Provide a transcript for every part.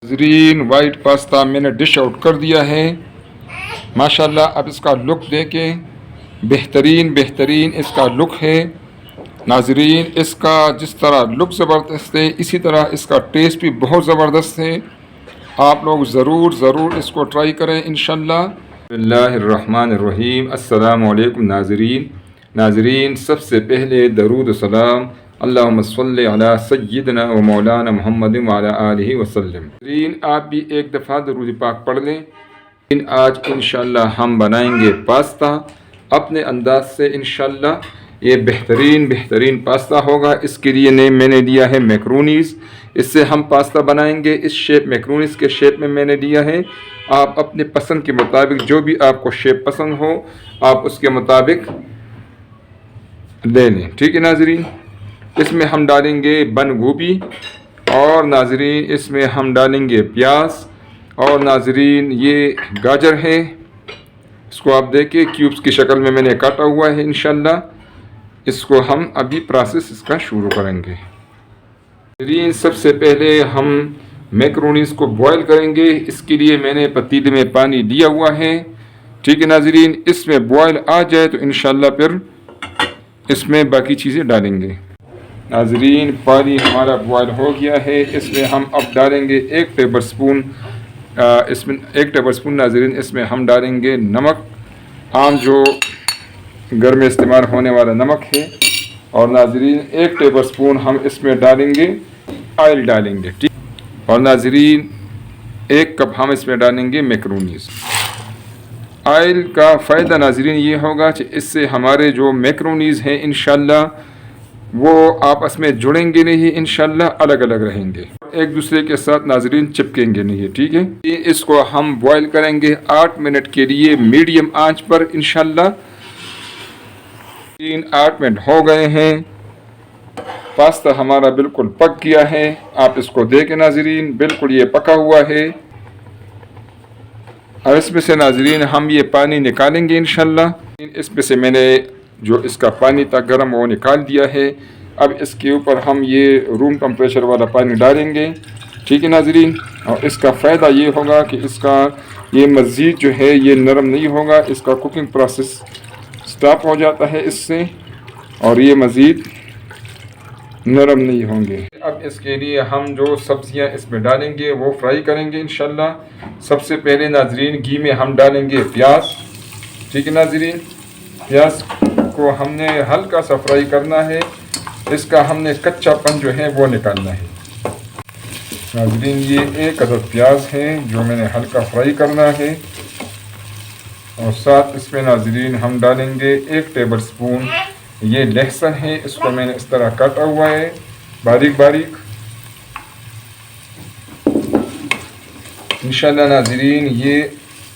नाज़रीन, white pasta मैंने dish out कर दिया है माशाल्लाह। अब इसका लुक देखें, बेहतरीन इसका लुक है नाज़रीन। इसका जिस तरह लुक ज़बरदस्त है, इसी तरह इसका टेस्ट भी बहुत ज़बरदस्त है। आप लोग ज़रूर इसको ट्राई करें इंशाल्लाह। बिस्मिल्लाहिर्रहमानिर्रहीम। अस्सलामु अलैकुम नाज़रीन, सबसे पहले दरूद सलाम अल्लाहुम्मा सल्लि अला सय्यिदना व मौलाना मुहम्मद व अला आलिहि वसल्लम। आप भी एक दफ़ा दरूद पाक पढ़ लें। आज इंशाल्लाह हम बनाएंगे पास्ता अपने अंदाज से इंशाल्लाह। ये बेहतरीन पास्ता होगा। इसके लिए नेम मैंने दिया है मैक्रोनीज़। इससे हम पास्ता बनाएंगे इस शेप, मैक्रोनीज़ के शेप में मैंने दिया है। आप अपने पसंद के मुताबिक, जो भी आपको शेप पसंद हो, आप उसके मुताबिक ले लें। ठीक है नाज़रीन। इसमें हम डालेंगे बंद गोभी और नाज़रीन इसमें हम डालेंगे प्याज और नाज़रीन ये गाजर है। इसको आप देखिए क्यूब्स की शक्ल में मैंने काटा हुआ है इंशाल्लाह। इसको हम अभी प्रोसेस इसका शुरू करेंगे। नाज़रीन सबसे पहले हम मैक्रोनीज़ को बॉयल करेंगे। इसके लिए मैंने पतीले में पानी दिया हुआ है। ठीक है नाज़रीन, इसमें बॉयल आ जाए तो इंशाल्लाह फिर इसमें बाकी चीज़ें डालेंगे। नाज़रीन पानी हमारा बॉयल हो गया है। इसमें हम अब डालेंगे 1 टेबल स्पून, इसमें 1 टेबल स्पून नाज़रीन इसमें हम डालेंगे नमक, आम जो घर में इस्तेमाल होने वाला नमक है। और नाज़रीन 1 टेबल स्पून हम इसमें डालेंगे ऑयल डालेंगे। ठीक। और नाज़रीन 1 कप हम इसमें डालेंगे मैक्रोनीज़। ऑयल का फ़ायदा नाज़रीन ये होगा कि इससे हमारे जो मैक्रोनीज़ हैं इंशाल्लाह वो आपस में जुड़ेंगे नहीं, इंशाल्लाह अलग अलग रहेंगे, एक दूसरे के साथ नाज़रीन चिपकेंगे नहीं। ठीक है। इसको हम बॉईल करेंगे 8 मिनट के लिए मीडियम आंच पर इंशाल्लाह। 8 मिनट हो गए हैं। पास्ता हमारा बिल्कुल पक गया है। आप इसको देखें नाज़रीन, बिल्कुल ये पका हुआ है। अब इसमें से नाज़रीन हम ये पानी निकालेंगे इंशाल्लाह। इसमें से मैंने जो इसका पानी था गर्म वो निकाल दिया है। अब इसके ऊपर हम ये रूम टेम्परेचर वाला पानी डालेंगे। ठीक है नाज़रीन। और इसका फ़ायदा ये होगा कि इसका ये मज़ीद जो है ये नरम नहीं होगा, इसका कुकिंग प्रोसेस स्टॉप हो जाता है इससे, और ये मज़ीद नरम नहीं होंगे। अब इसके लिए हम जो सब्ज़ियां इसमें डालेंगे वो फ्राई करेंगे इंशाल्लाह। सबसे पहले नाज़रीन घी में हम डालेंगे प्याज। ठीक है नाज़रीन, प्याज को हमने हल्का सा फ्राई करना है। इसका हमने कच्चापन जो है वो निकालना है नाज़रीन। ये 1 अदद प्याज है जो मैंने हल्का फ्राई करना है। और साथ इसमें नाज़रीन हम डालेंगे 1 टेबल स्पून ये लहसुन है। इसको मैंने इस तरह काटा हुआ है बारीक इंशाल्लाह। नाज़रीन ये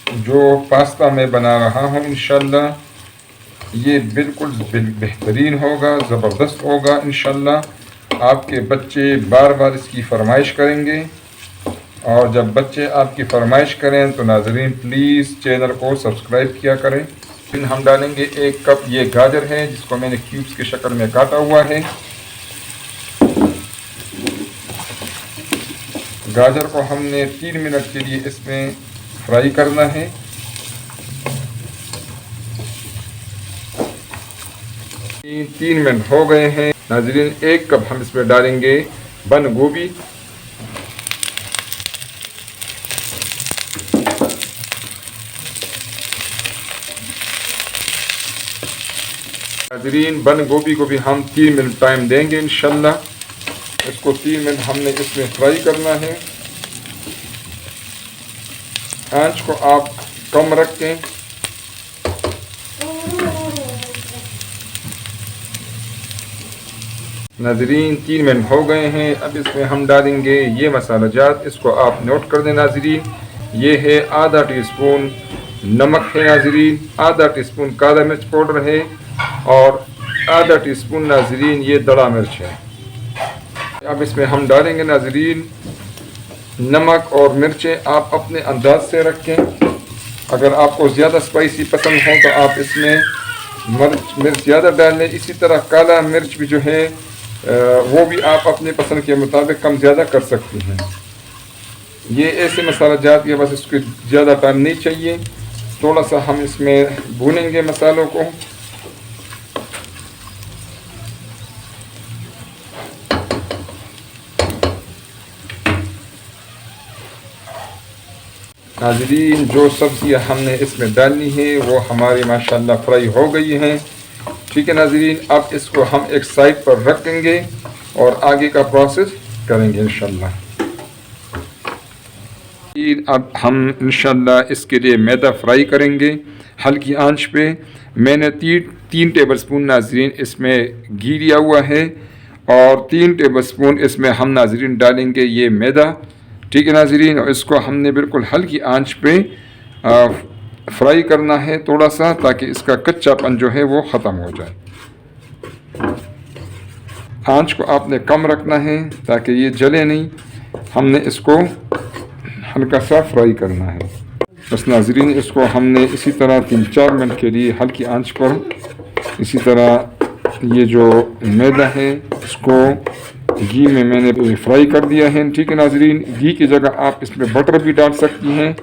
जो पास्ता मैं बना रहा हूँ इंशाल्लाह ये बिल्कुल बेहतरीन होगा, ज़बरदस्त होगा इंशाल्लाह। आपके बच्चे बार बार इसकी फरमाइश करेंगे। और जब बच्चे आपकी फरमाइश करें तो नाज़रीन प्लीज़ चैनल को सब्सक्राइब किया करें। फिर हम डालेंगे 1 कप ये गाजर है जिसको मैंने क्यूब्स की शक्ल में काटा हुआ है। गाजर को हमने 3 मिनट के लिए इसमें फ्राई करना है। 3 मिनट हो गए हैं नाज़रीन। 1 कप हम इसमें डालेंगे बंद गोभी। नाज़रीन बंद गोभी को भी हम 3 मिनट टाइम देंगे इंशाल्लाह। इसको 3 मिनट हमने इसमें फ्राई करना है। आंच को आप कम रखें। नाज़रीन 3 मिनट हो गए हैं। अब इसमें हम डालेंगे ये मसाला जात। इसको आप नोट कर दें नाज़रीन। ये है आधा टीस्पून नमक है नाज़रीन, आधा टीस्पून काला मिर्च पाउडर है और आधा टीस्पून नाज़रीन ये दड़ा मिर्च है। अब इसमें हम डालेंगे नाज़रीन नमक और मिर्चें आप अपने अंदाज से रखें। अगर आपको ज़्यादा स्पाइसी पसंद हो तो आप इसमें मिर्च ज़्यादा डाल लें। इसी तरह काला मिर्च भी जो है वो भी आप अपने पसंद के मुताबिक कम ज़्यादा कर सकती हैं। ये ऐसे मसाला जात है, बस इसको ज़्यादा टाइम नहीं चाहिए। थोड़ा सा हम इसमें भूनेंगे मसालों को। नाज़रीन, जो सब्ज़ियाँ हमने इसमें डालनी है वो हमारी माशाल्लाह फ्राई हो गई हैं। ठीक है नाज़रीन, अब इसको हम एक साइड पर रखेंगे और आगे का प्रोसेस करेंगे इंशाल्लाह। अब हम इंशाल्लाह इसके लिए मैदा फ्राई करेंगे हल्की आंच पे। मैंने 3 टेबलस्पून नाज़रीन इसमें घी लिया हुआ है और 3 टेबलस्पून इसमें हम नाज़रीन डालेंगे ये मैदा। ठीक है नाज़रीन, और इसको हमने बिल्कुल हल्की आंच पे फ्राई करना है थोड़ा सा, ताकि इसका कच्चापन जो है वो ख़त्म हो जाए। आंच को आपने कम रखना है ताकि ये जले नहीं। हमने इसको हल्का सा फ्राई करना है बस नाज़रीन। इसको हमने इसी तरह 3-4 मिनट के लिए हल्की आंच पर इसी तरह ये जो मैदा है इसको घी में मैंने फ्राई कर दिया है। ठीक है नाज़रीन, घी की जगह आप इसमें बटर भी डाल सकती हैं।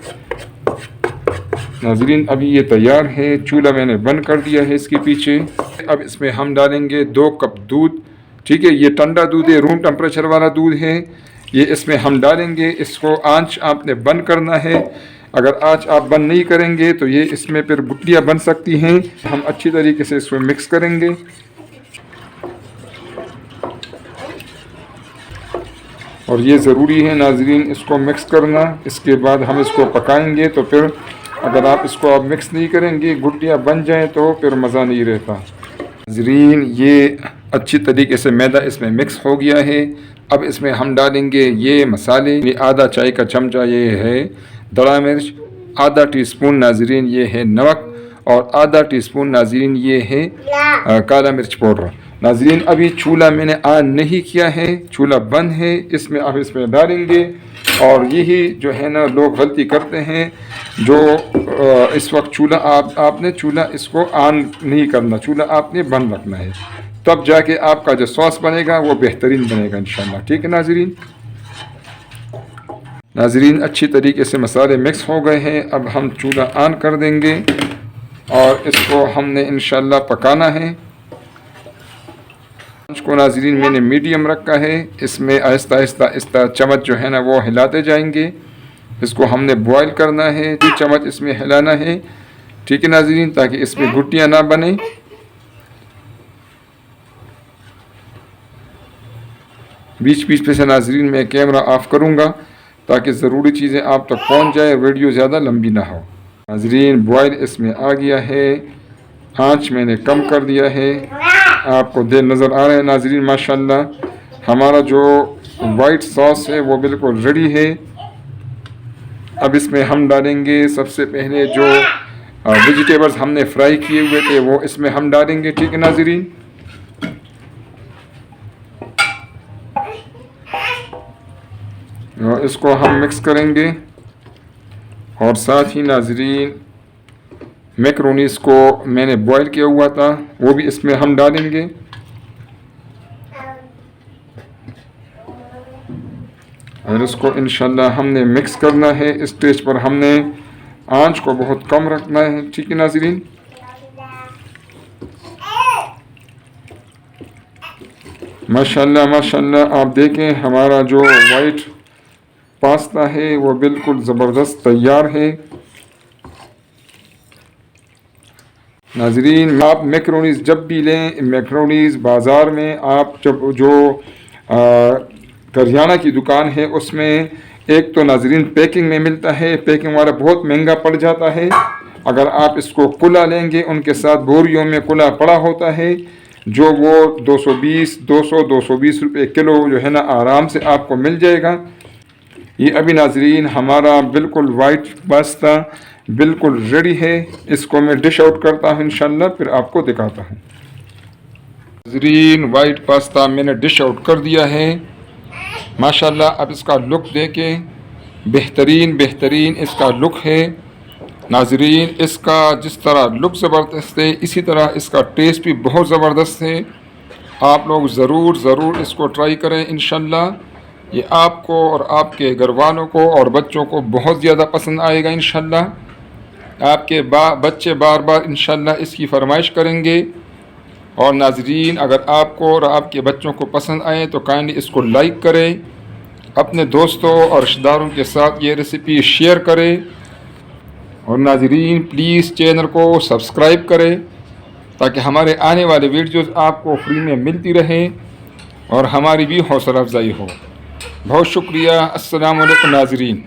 नाज़रीन, अभी ये तैयार है। चूल्हा मैंने बंद कर दिया है इसके पीछे। अब इसमें हम डालेंगे 2 कप दूध। ठीक है, ये ठंडा दूध है, रूम टेम्परेचर वाला दूध है। ये इसमें हम डालेंगे। इसको आंच आपने बंद करना है। अगर आंच आप बंद नहीं करेंगे तो ये इसमें फिर गुठलियाँ बन सकती हैं। हम अच्छी तरीके से इसको मिक्स करेंगे। और ये ज़रूरी है नाज़रीन इसको मिक्स करना। इसके बाद हम इसको पकाएंगे। तो फिर अगर आप इसको आप मिक्स नहीं करेंगे, गुठलियाँ बन जाएँ तो फिर मज़ा नहीं रहता। नाज़रीन, ये अच्छी तरीके से मैदा इसमें मिक्स हो गया है। अब इसमें हम डालेंगे ये मसाले। ये आधा चाय का चमचा ये है दड़ा मिर्च, आधा टीस्पून नाज़रीन ये है नमक, और आधा टीस्पून नाज़रीन ये है काला मिर्च पाउडर। नाज़रीन, अभी चूल्हा मैंने ऑन नहीं किया है, चूल्हा बंद है। इसमें अब इसमें डालेंगे। और यही जो है ना लोग गलती करते हैं, जो इस वक्त चूल्हा आपने चूल्हा इसको ऑन नहीं करना, चूल्हा आपने बंद रखना है, तब जाके आपका जो सॉस बनेगा वो बेहतरीन बनेगा इंशाल्लाह। ठीक है नाज़रीन। नाज़रीन, अच्छी तरीके से मसाले मिक्स हो गए हैं। अब हम चूल्हा ऑन कर देंगे और इसको हमने इंशाल्लाह पकाना है। को नाज़रीन मैंने मीडियम रखा है। इसमें आहिस्ता आहिस्ता इस चम्मच जो है ना वो हिलाते जाएंगे। इसको हमने बॉयल करना है, 2 चम्मच इसमें हिलाना है। ठीक है नाज़रीन, ताकि इसमें गुठलियाँ ना बने। बीच बीच पे से नाज़रीन मैं कैमरा ऑफ करूँगा ताकि ज़रूरी चीज़ें आप तक पहुँच जाए, वीडियो ज़्यादा लंबी ना हो। नाज़रीन, बॉयल इसमें आ गया है। आँच मैंने कम कर दिया है। आपको देर नज़र आ रहा है नाज़रीन। माशाल्लाह हमारा जो वाइट सॉस है वो बिल्कुल रेडी है। अब इसमें हम डालेंगे सबसे पहले जो वेजिटेबल्स हमने फ्राई किए हुए थे वो इसमें हम डालेंगे। ठीक है नाज़रीन। और इसको हम मिक्स करेंगे। और साथ ही नाज़रीन मैकरोनीस को मैंने बॉईल किया हुआ था वो भी इसमें हम डालेंगे। और इसको इंशाल्लाह हमने मिक्स करना है। इस स्टेज पर हमने आंच को बहुत कम रखना है। ठीक है नाज़रीन। माशाल्लाह माशाल्लाह आप देखें हमारा जो वाइट पास्ता है वो बिल्कुल ज़बरदस्त तैयार है। नाज़रीन, आप मैकरोनीज़ जब भी लें, मैकरोनीज़ बाज़ार में आप जब जो करियाना की दुकान है उसमें एक तो नाज़रीन पैकिंग में मिलता है, पैकिंग वाला बहुत महंगा पड़ जाता है। अगर आप इसको खुला लेंगे, उनके साथ बोरियों में खुला पड़ा होता है, जो वो 220 रुपये किलो जो है ना आराम से आपको मिल जाएगा। ये अभी नाज़रीन हमारा बिल्कुल वाइट पास्ता बिल्कुल रेडी है। इसको मैं डिश आउट करता हूँ इंशाल्लाह, फिर आपको दिखाता हूँ। नाज़रीन, वाइट पास्ता मैंने डिश आउट कर दिया है माशाल्लाह। अब इसका लुक देखें, बेहतरीन इसका लुक है नाज़रीन। इसका जिस तरह लुक ज़बरदस्त है, इसी तरह इसका टेस्ट भी बहुत ज़बरदस्त है। आप लोग ज़रूर इसको ट्राई करें इंशाल्लाह। ये आपको और आपके घर वालों को और बच्चों को बहुत ज़्यादा पसंद आएगा इंशाल्लाह। आपके बच्चे बार बार इंशाल्लाह इसकी फरमाइश करेंगे। और नाजरीन, अगर आपको और आपके बच्चों को पसंद आए तो काइंडली इसको लाइक करें, अपने दोस्तों और रिश्तेदारों के साथ ये रेसिपी शेयर करें। और नाजरीन, प्लीज़ चैनल को सब्सक्राइब करें ताकि हमारे आने वाले वीडियोज़ आपको फ्री में मिलती रहें और हमारी भी हौसला अफजाई हो। बहुत शुक्रिया। अस्सलाम वालेकुम नाजरीन।